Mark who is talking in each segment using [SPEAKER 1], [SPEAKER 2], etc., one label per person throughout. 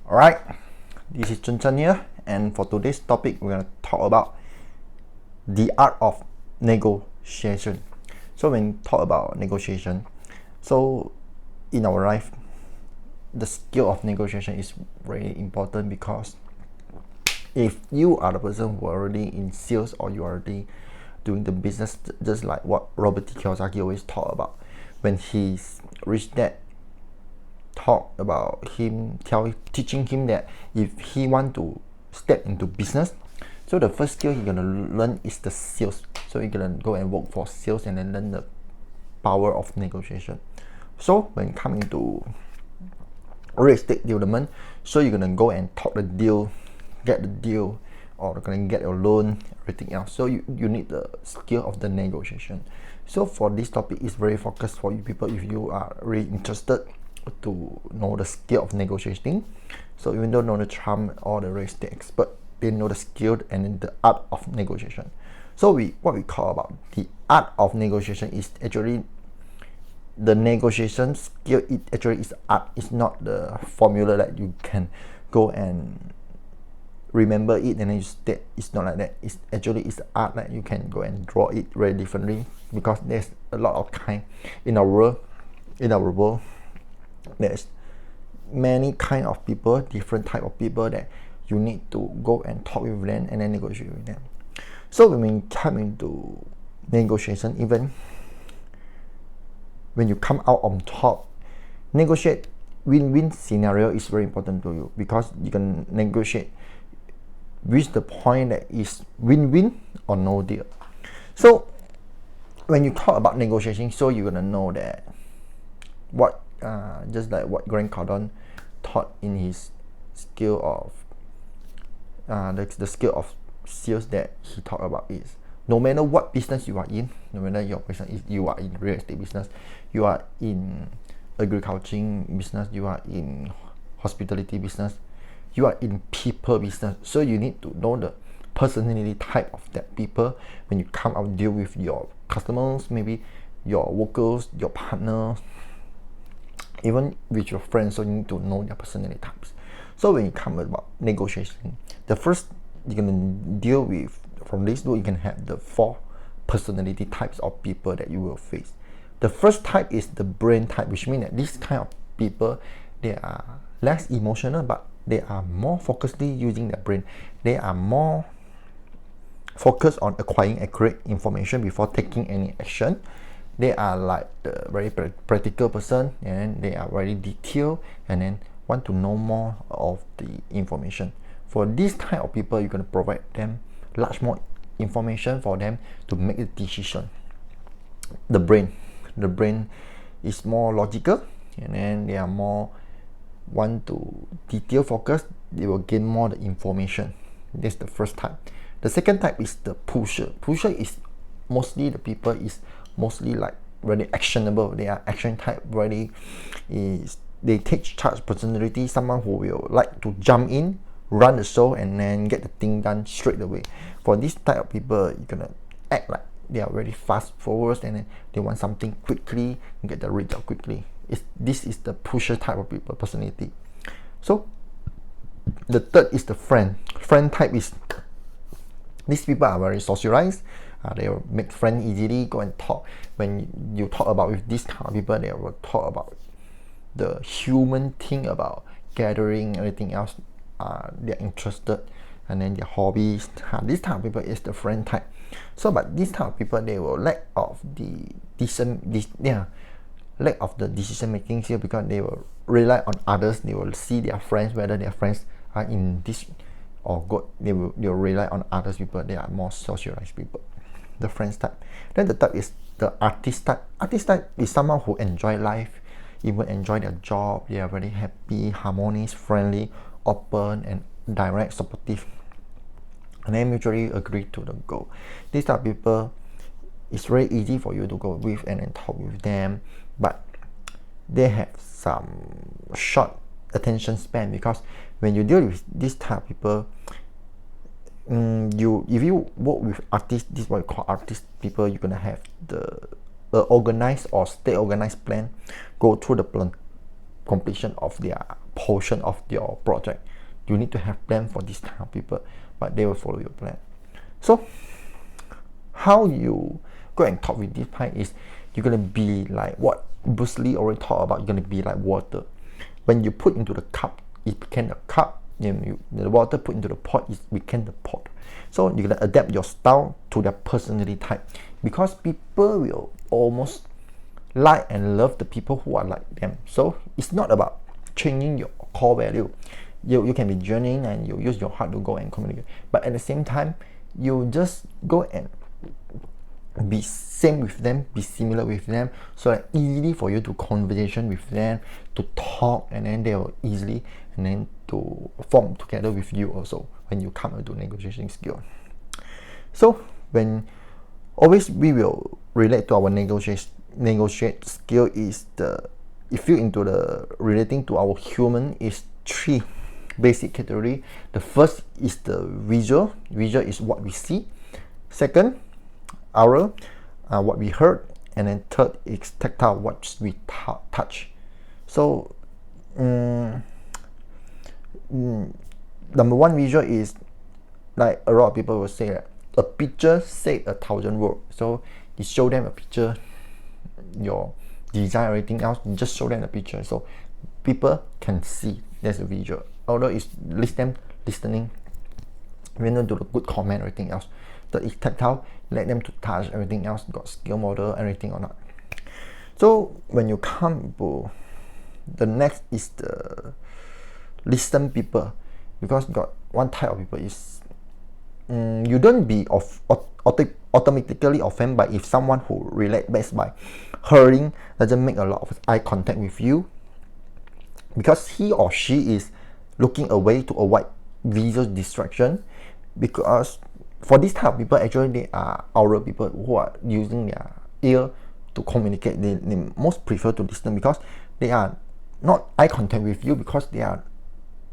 [SPEAKER 1] Alright, this is Chun Chen here, and for today's topic, we're going to talk about the art of negotiation. So, when you talk about negotiation, so in our life, the skill of negotiation is very important because if you are the person who are already in sales or you are already doing the business, just like what Robert T. Kiyosaki always talk about, when he's reached that talk about him teaching him that if he want to step into business, so the first skill he's gonna learn is the sales. So he's gonna go and work for sales and then learn the power of negotiation. So when coming to real estate development, so you're gonna go and talk the deal, get the deal, or gonna get your loan, everything else. So you need the skill of the negotiation. So for this topic, is very focused for you people if you are really interested to know the skill of negotiating. So even though Donald Trump or the real estate expert, they know the skill and then the art of negotiation. So what we call about the art of negotiation is actually the negotiation skill. It actually is art. It's not the formula that you can go and remember it and then you state. It's not like that. It's art that you can go and draw it very differently because there's a lot of kind in our world. There's many kind of people, different type of people that you need to go and talk with them and then negotiate with them. So when we come into negotiation, even when you come out on top, negotiate win-win scenario is very important to you because you can negotiate reach the point that is win-win or no deal. So when you talk about negotiation, so you're gonna know that what just like what Grant Cardone taught in his skill of the skill of sales that he talked about is no matter what business you are in, no matter your business, if you are in real estate business, you are in agriculture business, you are in hospitality business, you are in people business. So you need to know the personality type of that people when you come out deal with your customers, maybe your workers, your partners, even with your friends. So you need to know their personality types. So when you come about negotiation, the first you're gonna deal with from this book, you can have the 4 personality types of people that you will face. The first type is the brain type, which means that this kind of people, they are less emotional, but they are more focusedly using their brain. They are more focused on acquiring accurate information before taking any action. They are like the very practical person, and they are very detailed and then want to know more of the information. For this kind of people, you're going to provide them more information for them to make a decision. The brain is more logical, and then they are more want to detail focus. They will gain more the information. That's the first type. The second type is the pusher. Pusher is mostly the people is mostly like very actionable. They are action type. They take charge personality. Someone who will like to jump in, run the show, and then get the thing done straight away. For this type of people, you're gonna act like they are very fast forward and then they want something quickly and get the result quickly. This is the pusher type of people personality. So the third is the friend type. Is these people are very socialized. They will make friends easily, go and talk. When you talk about with these kind of people, they will talk about the human thing, about gathering, everything else. They're interested, and then their hobbies. This type of people is the friend type. So but this type of people, they will lack of the decision making here because they will rely on others. They will see their friends, whether their friends are in this or good. They will rely on others people. They are more socialized people, the friends type. Then the third is the artist type. Artist type is someone who enjoy life, even enjoy their job. They are very happy, harmonious, friendly, open, and direct, supportive, and they mutually agree to the goal. These type of people, it's very easy for you to go with and then talk with them, but they have some short attention span because when you deal with this type of people, if you work with artists, this is what you call artist people, you're gonna have the organized or stay organized plan, go through the completion of their portion of your project. You need to have plan for this kind of people, but they will follow your plan. So how you go and talk with this kind is you're gonna be like what Bruce Lee already talked about. You're gonna be like water. When you put into the cup, it became a cup. And the water put into the pot, it became the pot. So you're gonna adapt your style to their personality type, because people will almost like and love the people who are like them. So it's not about changing your core value. You can be genuine and you use your heart to go and communicate, but at the same time you just go and be same with them, be similar with them, so that easily for you to conversation with them, to talk, and then they will easily and then to form together with you also when you come into negotiation skill. So when always we will relate to our negotiate skill is the, if you into the relating to our human is 3 basic category. The first is the visual is what we see. Second, oral, what we heard, and then third is tactile, what we touch. So number one, visual is like a lot of people will say that a picture said 1,000 words. So you show them a picture, your design, everything else, you just show them a picture, so people can see there's a visual. Although it's listening, when they do the good comment, everything else. The tactile, let them to touch everything else, got skill model, everything or not. So when you come to the next is the listen people, because got one type of people is you don't be automatically offended by if someone who relate best by hearing doesn't make a lot of eye contact with you, because he or she is looking away to avoid visual distraction. Because for this type of people, actually they are oral people who are using their ear to communicate. They most prefer to listen, because they are not eye contact with you, because they are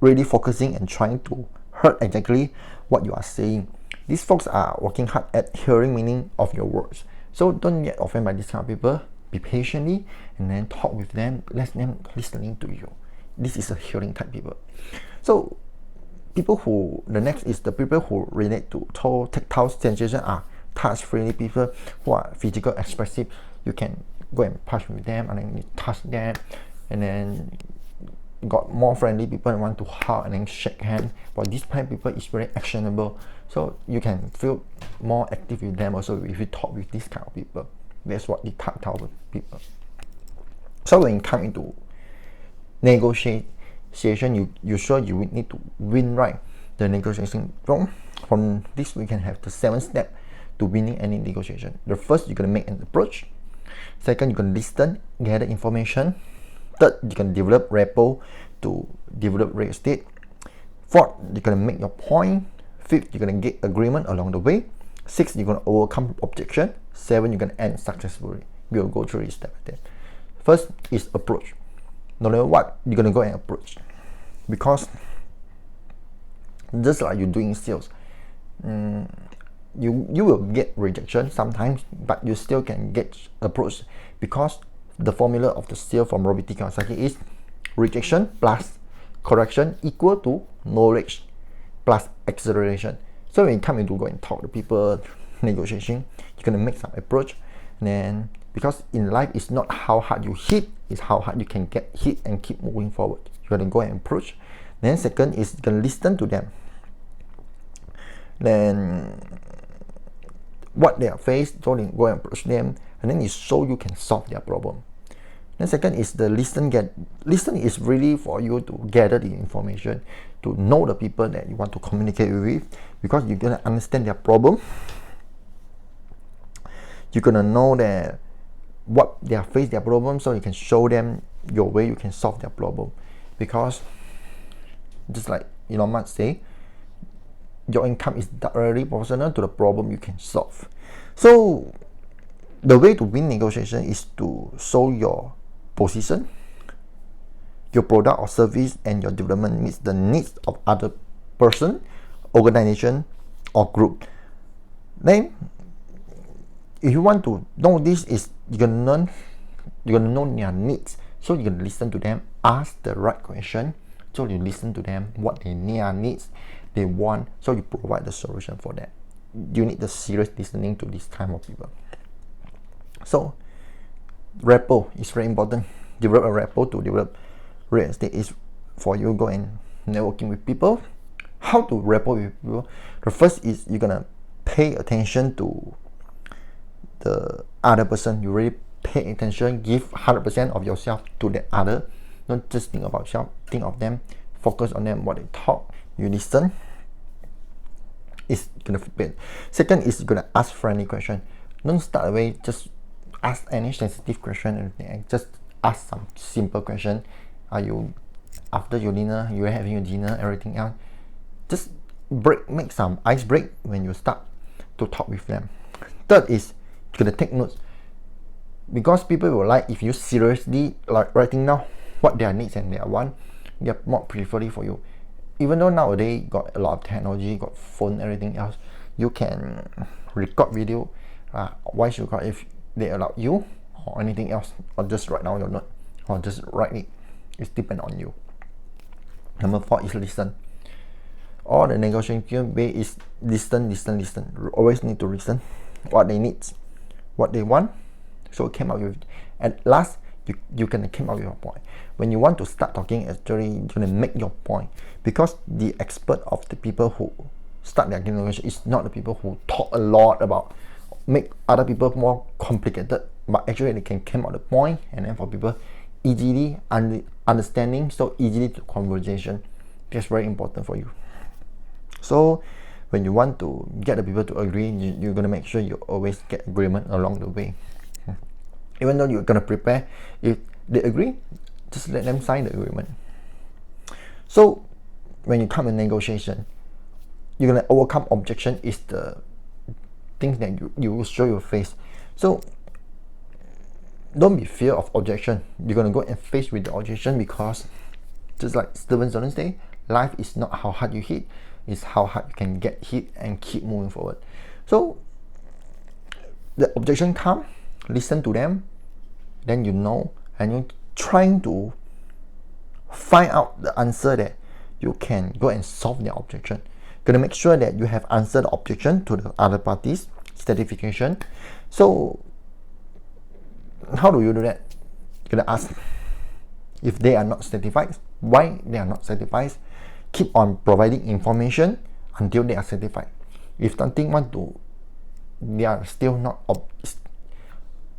[SPEAKER 1] really focusing and trying to hear exactly what you are saying. These folks are working hard at hearing meaning of your words. So don't get offended by this kind of people. Be patiently and then talk with them, let them listening to you. This is a hearing type people. So people who, the next is the people who relate to tactile sensation are touch friendly people who are physical expressive. You can go and touch with them and then you touch them, and then got more friendly people and want to hug and then shake hands. But this type of people is very actionable, so you can feel more active with them also if you talk with this kind of people. That's what the tactile people. So when you come into negotiation, you sure you need to win right the negotiation. From this we can have the 7 steps to winning any negotiation. The first, you're gonna make an approach. Second, you can listen, gather information. Third, you can develop rapport to develop real estate. Fourth, you're gonna make your point. Fifth, you're gonna get agreement along the way. Sixth, you're gonna overcome objection. 7, you're gonna end successfully. We'll go through each step like that. First is approach. No matter what, you're gonna go and approach, because just like you're doing sales, you will get rejection sometimes, but you still can get approach, because the formula of the sale from Robert T. Kiyosaki is rejection plus correction equal to knowledge plus acceleration. So when you come in to go and talk to people, negotiation, you're gonna make some approach, and then because in life it's not how hard you hit, it's how hard you can get hit and keep moving forward. You're gonna go and approach. Then second is you can listen to them. Then what they are faced, so then go and approach them, and then you show you can solve their problem. Then second is the listen. Listen is really for you to gather the information, to know the people that you want to communicate with, because you're gonna understand their problem. You're gonna know that what they are faced their problem, so you can show them your way you can solve their problem. Because just like Elon Musk say, your income is directly proportional to the problem you can solve. So the way to win negotiation is to show your position, your product or service, and your development meets the needs of other person, organization, or group. Then if you want to know this, is you're gonna know their needs. So you can listen to them, ask the right question. So you listen to them, what they needs, they want. So you provide the solution for that. You need the serious listening to this kind of people. So rapport is very important. Develop a rapport to develop real estate is for you go and networking with people. How to rapport with people? The first is you're gonna pay attention to the other person. You really pay attention, give 100% of yourself to the other. Don't just think about yourself, think of them, focus on them, what they talk, you listen. It's gonna fit. Second is gonna ask friendly question. Don't start away, just ask any sensitive question, everything. Just ask some simple question. Are you after your dinner? You're having your dinner, everything else. Just make some ice break when you start to talk with them. Third is you're gonna take notes, because people will like if you seriously like writing down what their needs and their want. They're more preferably for you. Even though nowadays got a lot of technology, got phone, everything else, you can record video. Why should record if they allow you, or anything else, or just write down your note, or just write it. It's depend on you. Number 4 is listen. All the negotiation way is listen. Always need to listen. What they need, what they want. So came up with, at last you can come up with your point. When you want to start talking, actually you're gonna make your point, because the expert of the people who start their negotiation is not the people who talk a lot about make other people more complicated, but actually they can come out the point, and then for people easily understanding, so easily to conversation. That's very important for you. So when you want to get the people to agree, you're gonna make sure you always get agreement along the way. Even though you're gonna prepare, if they agree, just let them sign the agreement. So when you come in negotiation, you're gonna overcome objection is the things that you will show your face. So don't be fear of objection. You're gonna go and face with the objection, because just like Steven Jordan say, life is not how hard you hit, it's how hard you can get hit and keep moving forward. So the objection come, listen to them, then you know, and you're trying to find out the answer that you can go and solve their objection. Gonna make sure that you have answered the objection to the other parties certification. So how do you do that? You're gonna ask if they are not satisfied, why they are not satisfied. Keep on providing information until they are satisfied. If something want to, they are still not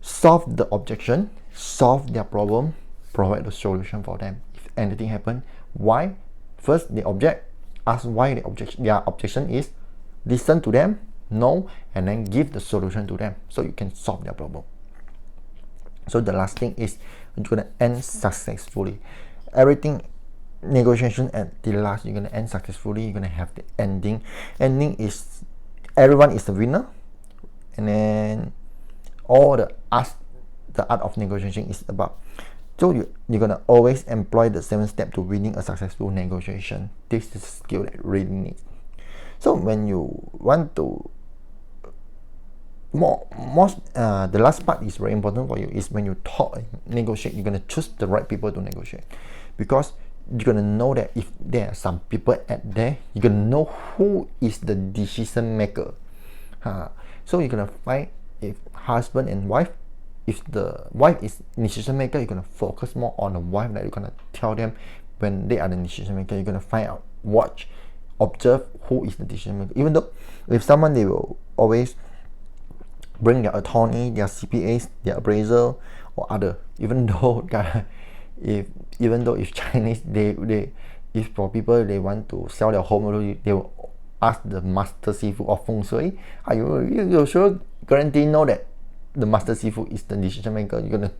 [SPEAKER 1] solve the objection, solve their problem, provide the solution for them. If anything happen, why? First they object, ask why their objection is, listen to them, know, and then give the solution to them, so you can solve their problem. So the last thing is you're gonna end successfully. Everything negotiation at the last, you're gonna end successfully. You're gonna have the ending. Ending is everyone is the winner, and then all the art of negotiation is about. So you're gonna always employ the 7 steps to winning a successful negotiation. This is a skill that really needs. So when you want to the last part is very important for you, is when you talk and negotiate, you're gonna choose the right people to negotiate, because you're gonna know that if there are some people at there, you're gonna know who is the decision maker. So you're gonna find, if husband and wife, if the wife is decision maker, you're gonna focus more on the wife, that you're gonna tell them when they are the decision maker. You're gonna find out, watch, observe who is the decision maker. Even though if someone, they will always bring their attorney, their CPAs, their appraiser, or other. Even though if Chinese, if for people they want to sell their home, they will ask the master seafood of feng shui. You sure guarantee know that the master seafood is the decision maker. You're gonna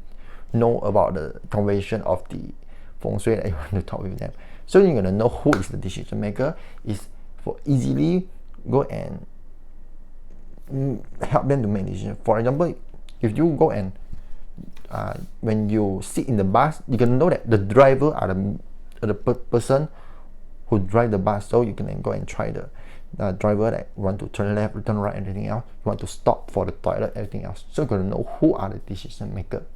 [SPEAKER 1] know about the convention of the feng shui that you want to talk with them. So you're gonna know who is the decision maker, is for easily go and help them to make decision. For example, if you go and when you sit in the bus, you can know that the driver are the person who drive the bus. So you can go and try the driver that want to turn left, turn right, everything else. You want to stop for the toilet, everything else. So you're gonna know who are the decision maker.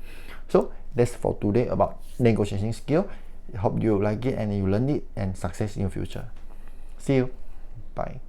[SPEAKER 1] So that's for today about negotiation skill. Hope you like it and you learn it and success in your future. See you. Bye.